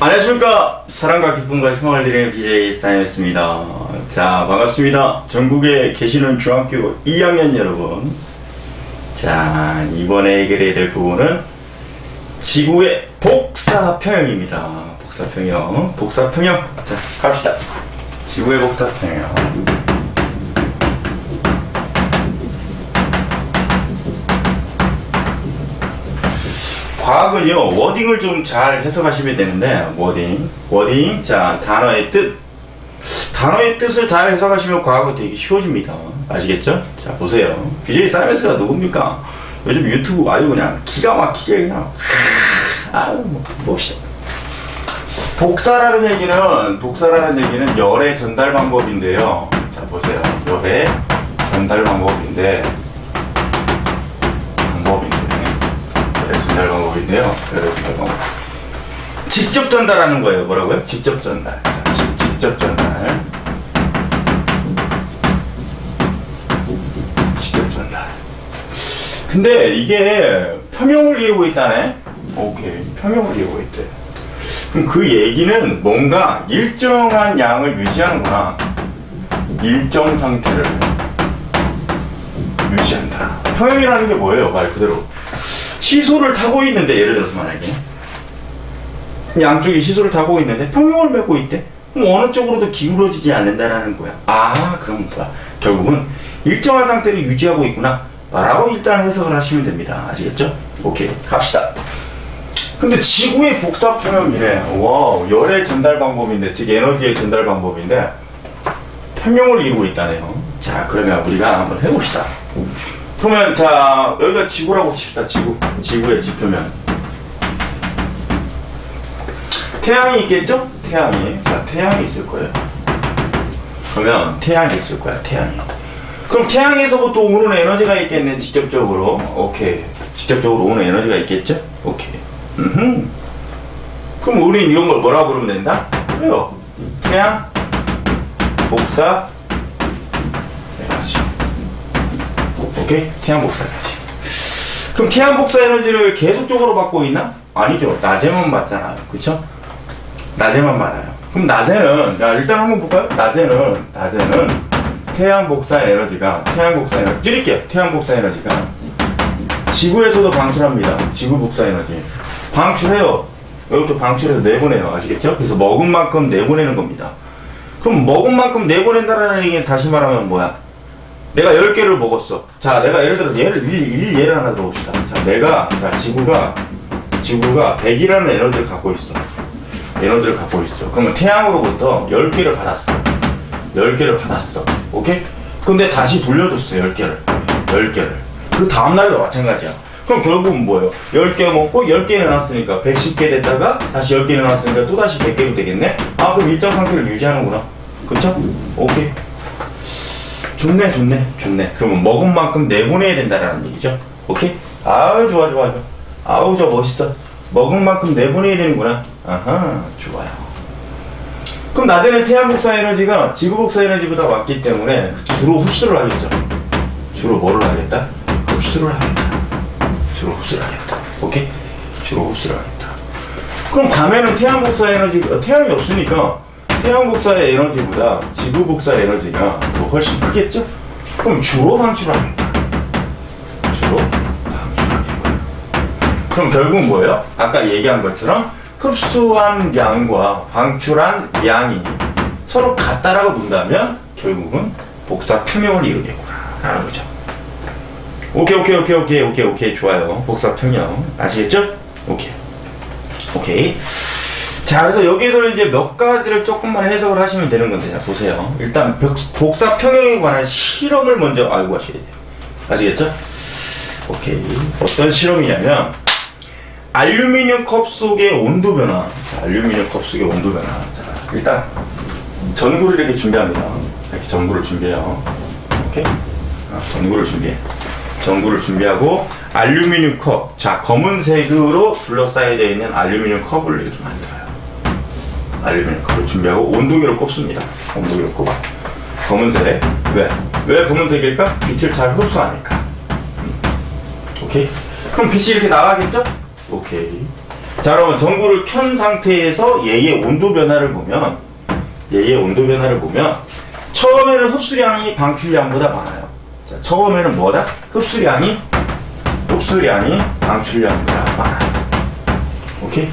안녕하십니까. 사랑과 기쁨과 희망을 드리는 BJ 사임이었습니다. 자, 반갑습니다. 전국에 계시는 중학교 2학년 여러분. 자, 이번에 해결해야 될 부분은 지구의 복사평형입니다. 복사평형. 복사평형. 자, 갑시다. 지구의 복사평형. 과학은요, 워딩을 좀 잘 해석하시면 되는데, 워딩. 자, 단어의 뜻을 잘 해석하시면 과학은 되게 쉬워집니다. 아시겠죠? 자, 보세요. BJ 사이먼스가 누굽니까? 요즘 유튜브 아주 그냥 기가 막히게 그냥, 봅시다. 복사라는 얘기는 열의 전달 방법인데요. 자, 보세요. 열의 전달 방법인데요. 직접 전달하는 거예요. 뭐라고요? 직접 전달. 직접 전달. 근데 이게 평형을 이루고 있다네? 오케이. 평형을 이루고 있대. 그럼 그 얘기는 뭔가 일정한 양을 유지하는구나. 일정 상태를 유지한다. 평형이라는 게 뭐예요? 말 그대로. 시소를 타고 있는데, 예를 들어서 만약에 양쪽이 시소를 타고 있는데 평형을 맺고 있대. 그럼 어느 쪽으로도 기울어지지 않는다라는 거야. 그럼 뭐야? 결국은 일정한 상태를 유지하고 있구나 라고 일단 해석을 하시면 됩니다. 아시겠죠? 오케이, 갑시다. 근데 지구의 복사평형이네. 와우, 열의 전달 방법인데, 즉 에너지의 전달 방법인데 평형을 이루고 있다네요. 자, 그러면 우리가 한번 해봅시다. 그러면 자, 여기가 지구라고 칩시다. 지구의 지표면 태양이 있겠죠? 자, 태양이 있을 거예요. 그러면 태양이 있을 거야. 그럼 태양에서부터 오는 에너지가 있겠네. 직접적으로. 오케이. 직접적으로 오는 에너지가 있겠죠? 오케이. 그럼 우린 이런 걸 뭐라고 부르면 된다? 그래요. 태양 복사 에너지. 오케이? 태양 복사 에너지. 그럼 태양 복사 에너지를 계속적으로 받고 있나? 아니죠. 낮에만 받잖아요. 그쵸? 낮에만 받아요. 그럼 낮에는, 자, 일단 한번 볼까요? 낮에는 태양 복사 에너지가, 줄일게요. 태양 복사 에너지가 지구에서도 방출합니다. 지구 복사 에너지. 방출해요. 이렇게 방출해서 내보내요. 아시겠죠? 그래서 먹은 만큼 내보내는 겁니다. 그럼 먹은 만큼 내보낸다라는 얘기는 다시 말하면 뭐야? 내가 10개를 먹었어. 자, 내가 예를 들어서 예를 하나 들어봅시다. 자, 지구가 100이라는 에너지를 갖고 있어. 그러면 태양으로부터 10개를 받았어. 오케이? 근데 다시 돌려줬어. 10개를. 그 다음날도 마찬가지야. 그럼 결국은 뭐예요? 10개 먹고 10개 내놨으니까 110개 됐다가 다시 10개 내놨으니까 또다시 100개로 되겠네? 그럼 일정 상태를 유지하는구나. 그쵸? 오케이. 좋네. 그러면 먹은 만큼 내보내야 된다라는 얘기죠. 오케이? 좋아. 저 멋있어. 먹은 만큼 내보내야 되는구나. 좋아요. 그럼 낮에는 태양 복사 에너지가 지구 복사 에너지보다 많기 때문에 주로 흡수를 하겠죠. 주로 뭐를 하겠다? 흡수를 하겠다. 오케이? 주로 흡수를 하겠다. 그럼 밤에는 태양 복사 에너지가, 태양이 없으니까 태양 복사의 에너지보다 지구 복사 에너지가 더 훨씬 크겠죠? 그럼 주로 방출하겠다. 그럼 결국은 뭐예요? 아까 얘기한 것처럼 흡수한 양과 방출한 양이 서로 같다라고 본다면 결국은 복사 평형을 이루겠구나 라는 거죠. 오케이. 좋아요. 복사 평형. 아시겠죠? 오케이. 자, 그래서 여기서는 이제 몇 가지를 조금만 해석을 하시면 되는 건데, 자, 보세요. 일단 복사 평형에 관한 실험을 먼저 알고 가셔야 돼요. 아시겠죠? 오케이. 어떤 실험이냐면 알루미늄 컵 속의 온도 변화. 자, 자, 일단 전구를 이렇게 준비합니다. 이렇게 전구를 준비해요. 오케이? 전구를 준비하고 알루미늄 컵. 자, 검은색으로 둘러싸여져 있는 알루미늄 컵을 이렇게 만들어요. 알루미늄 컵을 준비하고 온도계를 꼽습니다. 검은색. 왜 검은색일까? 빛을 잘 흡수하니까. 오케이? 그럼 빛이 이렇게 나가겠죠? 오케이. 자, 그러면 전구를 켠 상태에서 얘의 온도 변화를 보면 처음에는 흡수량이 방출량보다 많아요. 자, 처음에는 뭐다? 흡수량이 방출량보다 많아요. 오케이?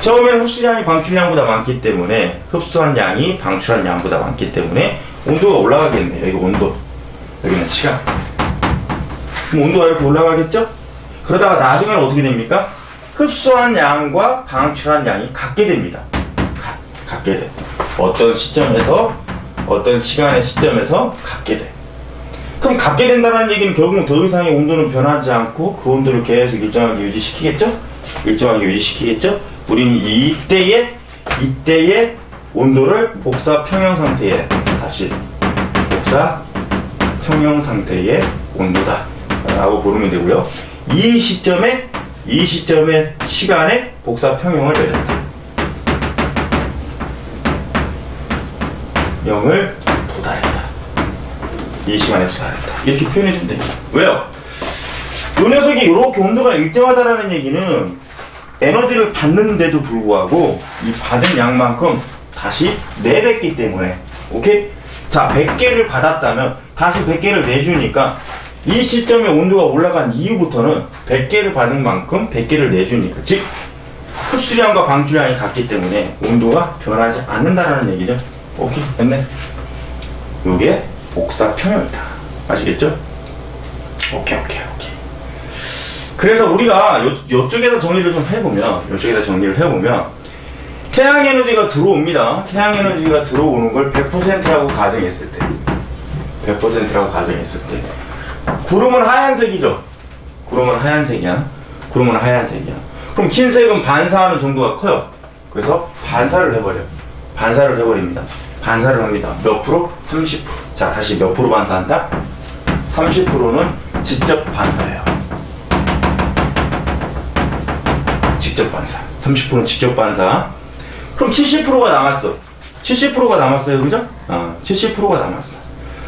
처음에는 흡수량이 방출량보다 많기 때문에 흡수한 양이 방출한 양보다 많기 때문에 온도가 올라가겠네요. 여기 온도, 여기는 시간. 그럼 온도가 이렇게 올라가겠죠? 그러다가 나중에는 어떻게 됩니까? 흡수한 양과 방출한 양이 같게 됩니다. 같게 돼. 어떤 시점에서, 어떤 시간의 시점에서 같게 돼. 그럼 같게 된다는 얘기는 결국 더 이상의 온도는 변하지 않고 그 온도를 계속 일정하게 유지시키겠죠? 우리는 이때의 온도를 복사 평형 상태에 다시 복사 평형 상태의 온도다 라고 부르면 되고요. 이 시점의 시간에 복사 평형을 내렸다. 0을 도달했다. 이 시간에 도달했다. 이렇게 표현해주면 됩니다. 왜요? 이 녀석이 이렇게 온도가 일정하다라는 얘기는 에너지를 받는데도 불구하고 이 받은 양만큼 다시 내뱉기 때문에, 오케이? 자, 100개를 받았다면 다시 100개를 내주니까 이 시점에 온도가 올라간 이후부터는 100개를 받은 만큼 100개를 내주니까, 즉 흡수량과 방출량이 같기 때문에 온도가 변하지 않는다라는 얘기죠. 오케이? 됐네? 요게 복사 평형이다. 아시겠죠? 오케이. 그래서 우리가 요쪽에다 정리를 좀 해보면 태양 에너지가 들어옵니다. 태양 에너지가 들어오는 걸 100%라고 가정했을 때 구름은 하얀색이죠. 구름은 하얀색이야. 그럼 흰색은 반사하는 정도가 커요. 그래서 반사를 해버립니다. 반사를 합니다. 몇 프로? 30%. 자, 다시 몇 프로 반사한다? 30%는 직접 반사예요. 30%는 직접 반사. 그럼 70%가 남았어. 70%가 남았어요. 그죠? 70%가 남았어.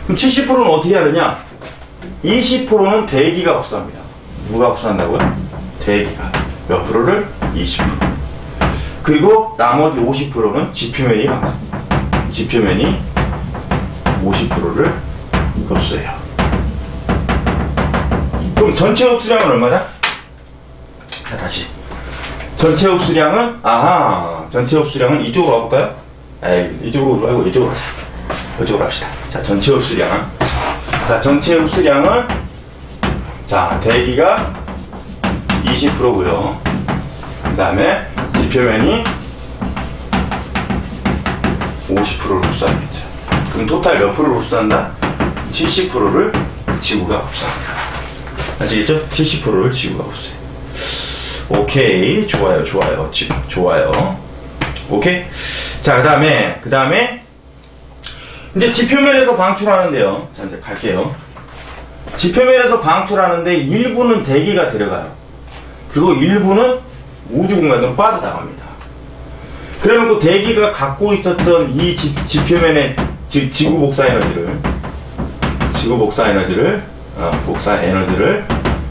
그럼 70%는 어떻게 하느냐? 20%는 대기가 흡수합니다. 누가 흡수한다고요? 대기가. 몇 프로를? 20%. 그리고 나머지 50%는 지표면이 방수합니다. 지표면이 50%를 흡수해요. 그럼 전체 흡수량은 얼마다? 자, 다시. 전체 흡수량은 이쪽으로 와볼까요? 이쪽으로 말고 이쪽으로 가자. 이쪽으로 갑시다. 자, 전체 흡수량은 자, 대기가 20%고요. 그 다음에 지표면이 50%를 흡수하겠죠. 그럼 토탈 몇 프로를 흡수한다? 70%를 지구가 흡수합니다. 아시겠죠? 70%를 지구가 흡수해요. 오케이, 좋아요. 오케이. 자, 그 다음에 이제 지표면에서 방출하는데요. 자, 이제 갈게요. 지표면에서 방출하는데 일부는 대기가 들어가요. 그리고 일부는 우주 공간으로 빠져나갑니다. 그래놓고 대기가 갖고 있었던 이 지표면의 지구 복사 에너지를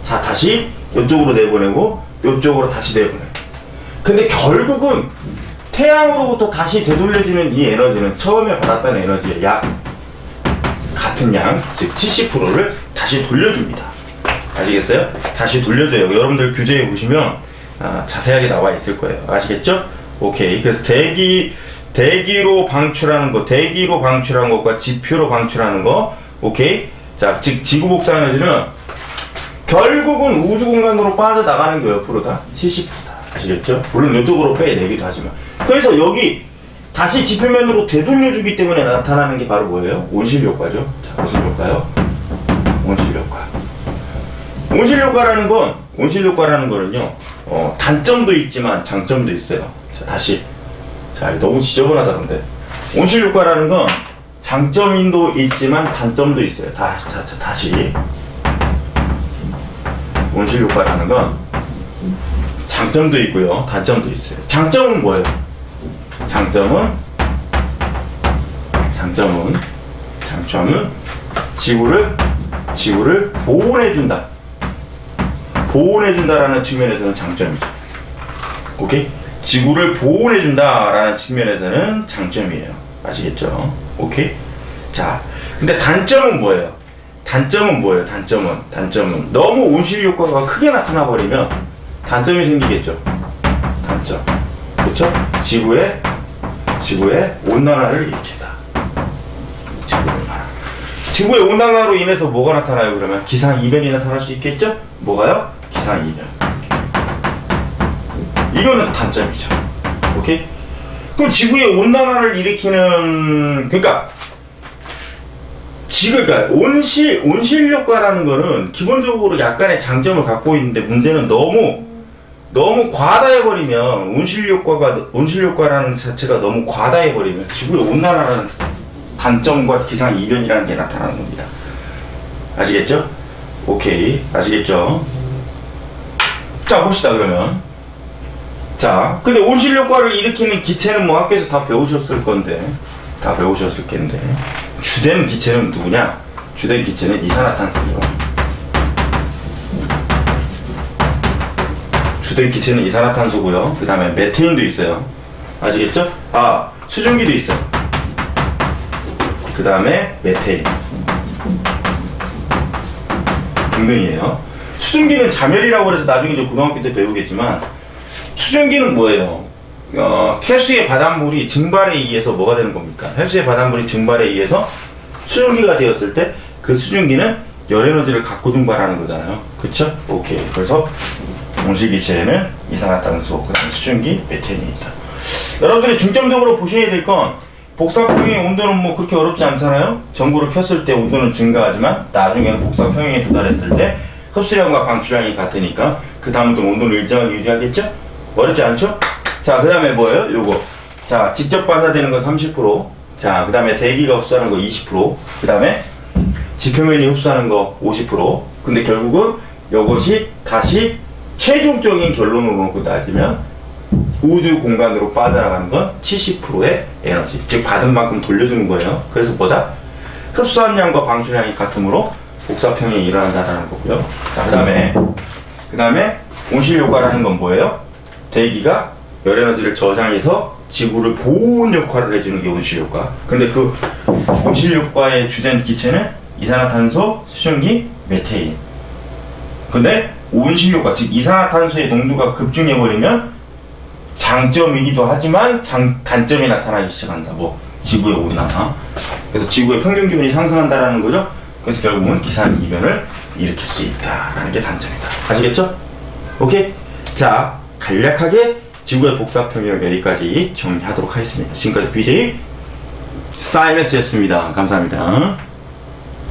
자, 다시 이쪽으로 내보내고 이쪽으로 다시 내보내요. 근데 결국은 태양으로부터 다시 되돌려주는 이 에너지는 처음에 받았던 에너지의 약 같은 양, 즉 70%를 다시 돌려줍니다. 아시겠어요? 다시 돌려줘요. 여러분들 교재에 보시면 자세하게 나와 있을 거예요. 아시겠죠? 오케이. 그래서 대기로 방출하는 것과 지표로 방출하는 거, 오케이. 자, 즉 지구 복사 에너지는 결국은 우주 공간으로 빠져나가는 게 몇 프로다? 70%다. 아시겠죠? 물론 이쪽으로 빼내기도 하지만. 그래서 여기 다시 지표면으로 되돌려주기 때문에 나타나는 게 바로 뭐예요? 온실 효과죠. 자, 무슨 효과요? 온실 효과. 온실 효과라는 거는요, 단점도 있지만 장점도 있어요. 자, 다시. 자, 너무 지저분하다던데. 온실 효과라는 건 장점도 있지만 단점도 있어요. 다시. 온실 효과라는 건 장점도 있고요, 단점도 있어요. 장점은 뭐예요? 장점은 지구를 보온해준다라는 측면에서는 장점이죠. 오케이? 지구를 보호해준다라는 측면에서는 장점이에요. 아시겠죠? 오케이? 자, 근데 단점은 뭐예요? 단점은 너무 온실 효과가 크게 나타나 버리면 단점이 생기겠죠. 단점. 그렇죠? 지구의 온난화를 일으킨다. 지구의 온난화로 인해서 뭐가 나타나요? 그러면 기상이변이 나타날 수 있겠죠? 뭐가요? 기상이변. 이거는 단점이죠. 오케이? 그럼 지구의 온난화를 일으키는, 그러니까 온실 효과라는 거는 기본적으로 약간의 장점을 갖고 있는데, 문제는 너무 과다해버리면, 온실 효과라는 자체가 너무 과다해버리면 지구의 온난화라는 단점과 기상이변이라는 게 나타나는 겁니다. 아시겠죠? 오케이. 아시겠죠? 자, 봅시다, 그러면. 자, 근데 온실 효과를 일으키는 기체는 뭐 학교에서 다 배우셨을 텐데. 주된 기체는 누구냐? 주된 기체는 이산화탄소죠. 주된 기체는 이산화탄소고요. 그 다음에 메테인도 있어요. 아시겠죠? 아, 수증기도 있어요. 그 다음에 메테인 등등이에요. 수증기는 자멸이라고 해서 나중에 이제 고등학교 때 배우겠지만, 수증기는 뭐예요? 해수의 바닷물이 증발에 의해서 뭐가 되는 겁니까? 해수의 바닷물이 증발에 의해서 수증기가 되었을 때 그 수증기는 열 에너지를 갖고 증발하는 거잖아요. 그쵸? 오케이. 그래서 온실기체에는 이산화탄소, 그 다음에 수증기, 메테인이다. 여러분들이 중점적으로 보셔야 될 건, 복사평형의 온도는 뭐 그렇게 어렵지 않잖아요? 전구를 켰을 때 온도는 증가하지만 나중에는 복사평형에 도달했을 때 흡수량과 방출량이 같으니까 그 다음부터 온도는 일정하게 유지하겠죠? 어렵지 않죠? 자, 그 다음에 뭐예요? 요거. 자, 직접 반사되는 건 30%. 자, 그 다음에 대기가 흡수하는 거 20%. 그 다음에 지표면이 흡수하는 거 50%. 근데 결국은 이것이 다시 최종적인 결론으로 놓고 따지면 우주 공간으로 빠져나가는 건 70%의 에너지. 즉, 받은 만큼 돌려주는 거예요. 그래서 뭐다? 흡수한 양과 방출량이 같으므로 복사평형이 일어난다는 거고요. 자, 그 다음에 온실 효과라는 건 뭐예요? 대기가 열 에너지를 저장해서 지구를 보호하는 역할을 해주는 게 온실 효과. 근데 그 온실 효과의 주된 기체는 이산화탄소, 수증기, 메테인. 근데 온실 효과, 즉 이산화탄소의 농도가 급증해버리면 장점이기도 하지만 단점이 나타나기 시작한다. 뭐 지구의 온난화. 그래서 지구의 평균 기온이 상승한다라는 거죠. 그래서 결국은 기상이변을 일으킬 수 있다라는 게 단점이다. 아시겠죠? 오케이? 자, 간략하게 지구의 복사평형 여기까지 정리하도록 하겠습니다. 지금까지 BJ 사이먼스였습니다. 감사합니다.